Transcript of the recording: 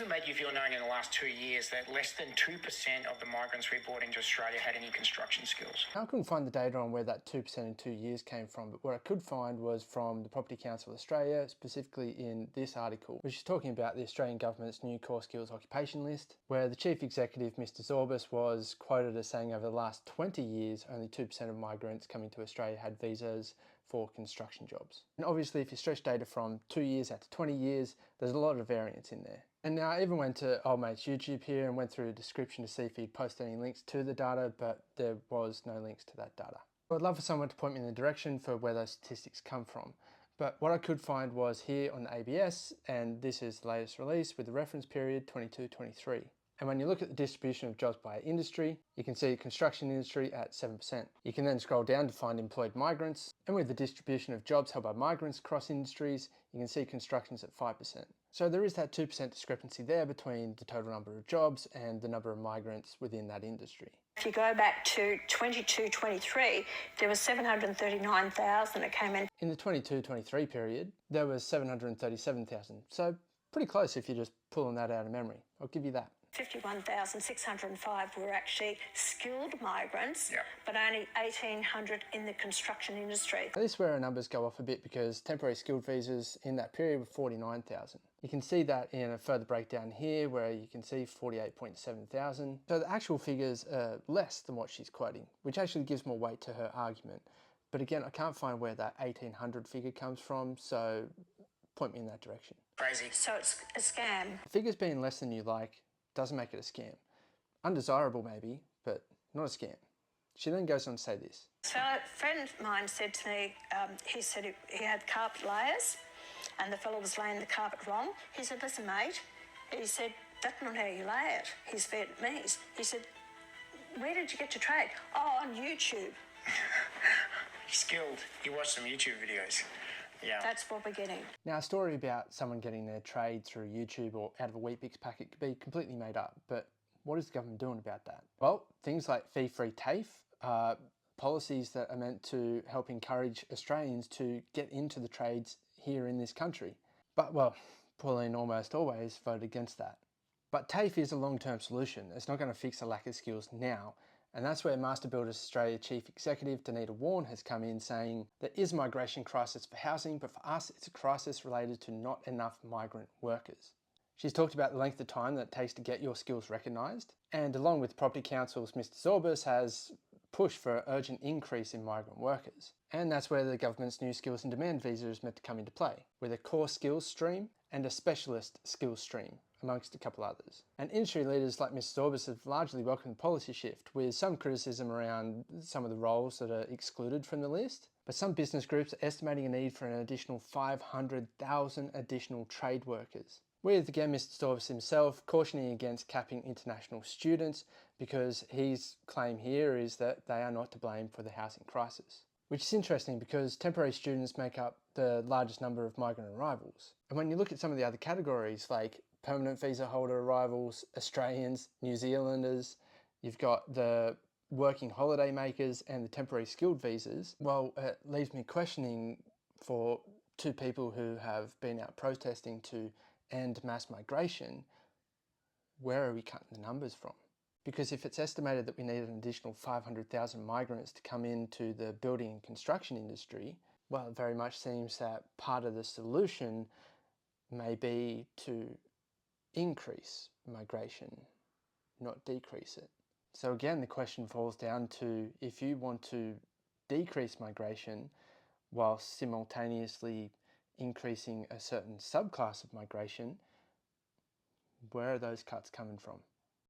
does it make you feel knowing in the last 2 years that less than 2% of the migrants we brought into Australia had any construction skills? I couldn't find the data on where that 2% in 2 years came from, but what I could find was from the Property Council of Australia, specifically in this article, which is talking about the Australian government's new core skills occupation list, where the chief executive, Mr. Zorbas, was quoted as saying over the last 20 years, only 2% of migrants coming to Australia had visas for construction jobs. And obviously, if you stretch data from 2 years out to 20 years, there's a lot of variance in there. And now I even went to old mate's YouTube here and went through the description to see if he'd post any links to the data, but there was no links to that data. I'd love for someone to point me in the direction for where those statistics come from. But what I could find was here on the ABS, and this is the latest release with the reference period 22-23. And when you look at the distribution of jobs by industry, you can see construction industry at 7%. You can then scroll down to find employed migrants, and with the distribution of jobs held by migrants across industries, you can see construction's at 5%. So there is that 2% discrepancy there between the total number of jobs and the number of migrants within that industry. If you go back to 22-23, there was 739,000 that came in. In the 22-23 period, there was 737,000. So pretty close if you're just pulling that out of memory. I'll give you that. 51,605 were actually skilled migrants, but only 1,800 in the construction industry. This is where our numbers go off a bit because temporary skilled visas in that period were 49,000. You can see that in a further breakdown here where you can see 48.7 thousand. So the actual figures are less than what she's quoting, which actually gives more weight to her argument. But again, I can't find where that 1,800 figure comes from, so point me in that direction. Crazy. So it's a scam. Figures being less than you like doesn't make it a scam. Undesirable maybe, but not a scam. She then goes on to say this. So a friend of mine said to me, he said he had carpet layers and the fellow was laying the carpet wrong. He said, listen mate, he said, that's not how you lay it. He's Vietnamese. He said, where did you get your trade? Oh, on YouTube. He's skilled. You watched some YouTube videos. Yeah. That's what we're getting. Now, a story about someone getting their trade through YouTube or out of a Weet-Bix packet could be completely made up, but what is the government doing about that? Well, things like fee-free TAFE are policies that are meant to help encourage Australians to get into the trades here in this country. But, well, Pauline almost always voted against that. But TAFE is a long-term solution. It's not going to fix the lack of skills now. And that's where Master Builders Australia Chief Executive Danita Warren has come in saying there is a migration crisis for housing, but for us it's a crisis related to not enough migrant workers. She's talked about the length of time that it takes to get your skills recognised, and along with Property Council's Mr. Zorbas has pushed for an urgent increase in migrant workers. And that's where the government's new skills and demand visa is meant to come into play, with a core skills stream and a specialist skills stream, amongst a couple others. And industry leaders like Mr. Zorbas have largely welcomed the policy shift, with some criticism around some of the roles that are excluded from the list. But some business groups are estimating a need for an additional 500,000 additional trade workers. With, again, Mr. Zorbas himself cautioning against capping international students because his claim here is that they are not to blame for the housing crisis. Which is interesting because temporary students make up the largest number of migrant arrivals. And when you look at some of the other categories like permanent visa holder arrivals, Australians, New Zealanders, you've got the working holiday makers and the temporary skilled visas, well, it leaves me questioning for two people who have been out protesting to end mass migration, where are we cutting the numbers from? Because if it's estimated that we need an additional 500,000 migrants to come into the building and construction industry, well, it very much seems that part of the solution may be to increase migration, not decrease it. So again, the question falls down to, if you want to decrease migration while simultaneously increasing a certain subclass of migration, where are those cuts coming from?